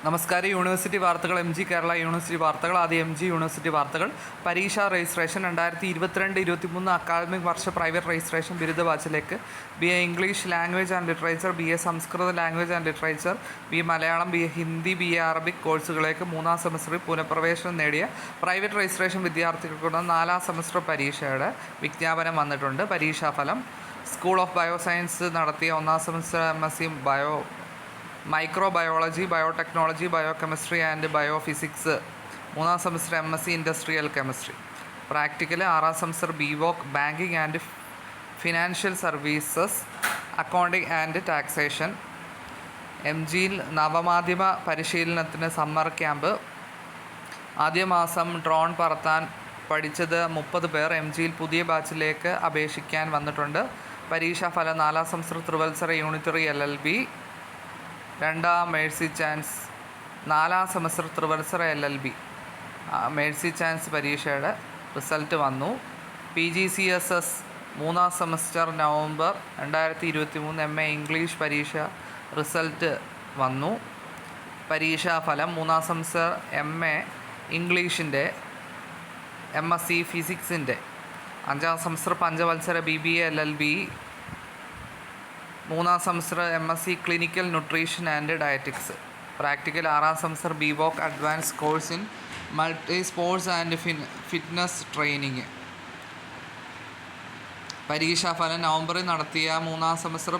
നമസ്കാരം. യൂണിവേഴ്സിറ്റി വാർത്തകൾ. M G Kerala university വാർത്തകൾ. ആദ്യം എം ജി യൂണിവേഴ്സിറ്റി വാർത്തകൾ. പരീക്ഷാ രജിസ്ട്രേഷൻ 2022-23 അക്കാദമിക് വർഷ പ്രൈവറ്റ് രജിസ്ട്രേഷൻ ബിരുദ ബാച്ചിലേക്ക് BA English language and literature, BA സംസ്കൃത language and literature, BA Malayalam, BA Hindi, BA Arabic കോഴ്സുകളിലേക്ക് 3-ാം സെമസ്റ്ററിൽ പുനഃപ്രവേശനം നേടിയ പ്രൈവറ്റ് രജിസ്ട്രേഷൻ വിദ്യാർത്ഥികൾക്കുള്ള 4-ാം സെമസ്റ്റർ പരീക്ഷയുടെ വിജ്ഞാപനം വന്നിട്ടുണ്ട്. പരീക്ഷാഫലം: സ്കൂൾ ഓഫ് ബയോസയൻസ് നടത്തിയ 1-ാം semester MSc microbiology, biotechnology, biochemistry and biophysics, 3-ാം semester MSc industrial chemistry. Practical: 6-ാം semester BVOC banking and financial services, accounting and taxation. MGയിൽ നവമാധ്യമ പരിശീലനത്തിന് സമ്മർ ക്യാമ്പ്. ആദ്യ മാസം ഡ്രോൺ പറത്താൻ പഠിച്ചത് 30 പേർ MGയിൽ പുതിയ ബാച്ചിലേക്ക് അപേക്ഷിക്കാൻ വന്നിട്ടുണ്ട്. പരീക്ഷാഫലം: 4-ാം സെമസ്റ്റർ ത്രിവത്സര യൂണിറ്ററി LLB 2-ാം മേഴ്സി ചാൻസ്, 4-ാം സെമസ്റ്റർ ത്രിവത്സര LLB മേഴ്സി ചാൻസ് പരീക്ഷയുടെ റിസൾട്ട് വന്നു. PGCSS 3-ാം സെമസ്റ്റർ നവംബർ 2023 MA ഇംഗ്ലീഷ് പരീക്ഷ റിസൾട്ട് വന്നു. പരീക്ഷാഫലം: 3-ാം സെമസ്റ്റർ MA ഇംഗ്ലീഷിൻ്റെ, MSc ഫിസിക്സിൻ്റെ, 5-ാം സെമസ്റ്റർ പഞ്ചവത്സര BBA LLB, 3-ാം semester MSc clinical nutrition and dietetics. പ്രാക്ടിക്കൽ: 6-ാം semester BVOC advance course in multi sports and fitness training. പരീക്ഷാഫലം: നവംബറിൽ നടത്തിയ 3-ാം semester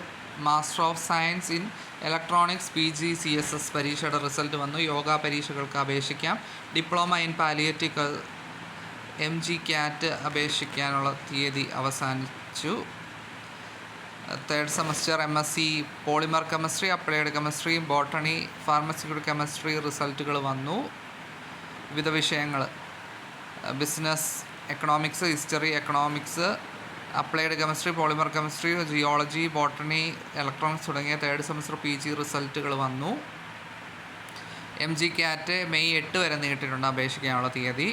master of science in electronics PGCSS പരീക്ഷയുടെ റിസൾട്ട് വന്നു. യോഗ പരീക്ഷകൾക്ക് അപേക്ഷിക്കാം. Diploma in palliative MG CAT അപേക്ഷിക്കാനുള്ള തീയതി അവസാനിച്ചു. 3rd semester MSc polymer chemistry, applied chemistry, botany, pharmaceutical chemistry റിസൾട്ടുകൾ വന്നു. വിവിധ വിഷയങ്ങൾ: business, economics, history, economics, applied chemistry, polymer chemistry, geology, botany, electronics തുടങ്ങിയ 3rd സെമസ്റ്റർ PG റിസൾട്ടുകൾ വന്നു. MG CAT മെയ് 8 വരെ നീട്ടിയിട്ടുണ്ട് അപേക്ഷിക്കാനുള്ള തീയതി.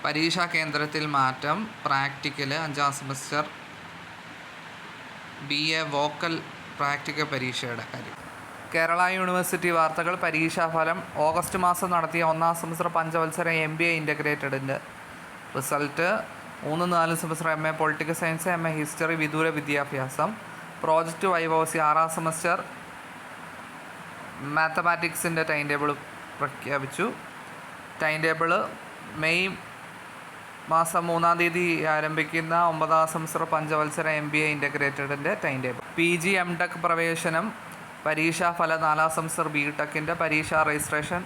പരീക്ഷാ കേന്ദ്രത്തിൽ മാറ്റം. പ്രാക്ടിക്കൽ: 5-ാം സെമസ്റ്റർ BA വോക്കൽ പ്രാക്ടിക്കൽ പരീക്ഷയുടെ കാര്യം. കേരള യൂണിവേഴ്സിറ്റി വാർത്തകൾ. പരീക്ഷാഫലം: ഓഗസ്റ്റ് മാസം നടത്തിയ 1-ാം സെമസ്റ്റർ പഞ്ചവത്സര MBA ഇൻ്റഗ്രേറ്റഡിൻ്റെ result. 3-4 semester MA political science, MA history, വിദൂര വിദ്യാഭ്യാസം. പ്രോജക്റ്റ് വൈവോസി 6-ാം സെമസ്റ്റർ മാത്തമാറ്റിക്സിൻ്റെ ടൈം ടേബിൾ പ്രഖ്യാപിച്ചു. ടൈം ടേബിൾ: മെയ് മാസം 3-ാം തീയതി ആരംഭിക്കുന്ന 9-ാം സെമസ്റ്റർ പഞ്ചവത്സര MBA ഇൻ്റഗ്രേറ്റഡിൻ്റെ ടൈം ടേബിൾ. PG MTech പ്രവേശനം. പരീക്ഷാഫലം: 4-ാം സെമസ്റ്റർ BTechൻ്റെ പരീക്ഷാ രജിസ്ട്രേഷൻ.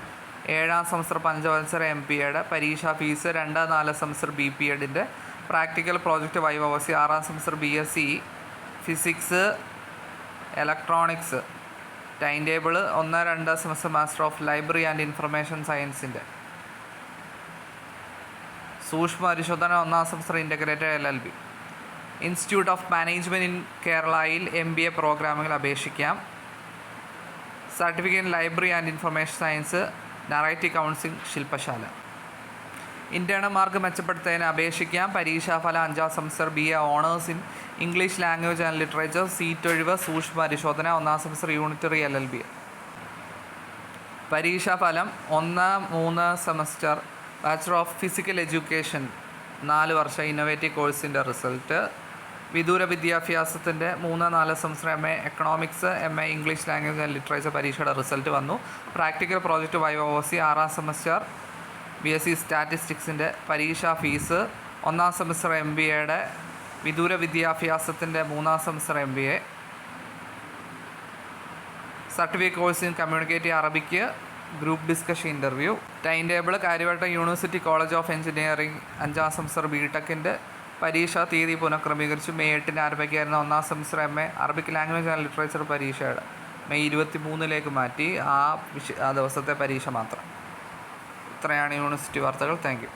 7-ാം സെമസ്റ്റർ പഞ്ചവത്സര MPAയുടെ പരീക്ഷാ ഫീസ്. 2-4 സെമസ്റ്റർ BPEഡിൻ്റെ പ്രാക്ടിക്കൽ പ്രോജക്റ്റ് വൈവോസി. 6-ാം semester BSc physics, electronics time table. 1-2 semester master of library and information സയൻസിൻ്റെ സൂക്ഷ്മ പരിശോധന. 1-ാം semester integrated LLB. Institute of management in കേരളയിൽ MBA പ്രോഗ്രാമുകൾ അപേക്ഷിക്കാം. Certificate in library and information science, narrative counselling, ശില്പശാല. Internal mark മെച്ചപ്പെടുത്തുന്നതിന് അപേക്ഷിക്കാം. പരീക്ഷാഫലം: 5-ാം semester BA honours in English language and literature, seat ഒഴിവ്, സൂക്ഷ്മ പരിശോധന. 1-ാം സെമസ്റ്റർ യൂണിറ്ററി LLB. പരീക്ഷാഫലം: 1-3 semester bachelor of physical education 4 വർഷ ഇന്നോവേറ്റീവ് കോഴ്സിൻ്റെ റിസൾട്ട്. വിദൂര വിദ്യാഭ്യാസത്തിൻ്റെ 3-4 semester MA economics, MA English language and literature പരീക്ഷയുടെ റിസൾട്ട് വന്നു. Practical project viva voce. 6-ാം സെമസ്റ്റർ BSc സ്റ്റാറ്റിസ്റ്റിക്സിൻ്റെ പരീക്ഷാ ഫീസ്. 1-ാം സെമസ്റ്റർ MBAയുടെ വിദൂര വിദ്യാഭ്യാസത്തിൻ്റെ 3-ാം semester MBA. Certificate course in communicative Arabic, group discussion interview. Time table: Karyavattom university college of engineering 5-ാം സെമസ്റ്റർ BTechൻ്റെ പരീക്ഷാ തീയതി പുനഃക്രമീകരിച്ചു. മെയ് 8 ആരംഭിക്കുകയായിരുന്ന 1-ാം semester MA Arabic language and literature പരീക്ഷയുടെ മെയ് 23 മാറ്റി. ആ ദിവസത്തെ പരീക്ഷ മാത്രം. ഇത്രയാണ് യൂണിവേഴ്സിറ്റി വാർത്തകൾ. Thank you.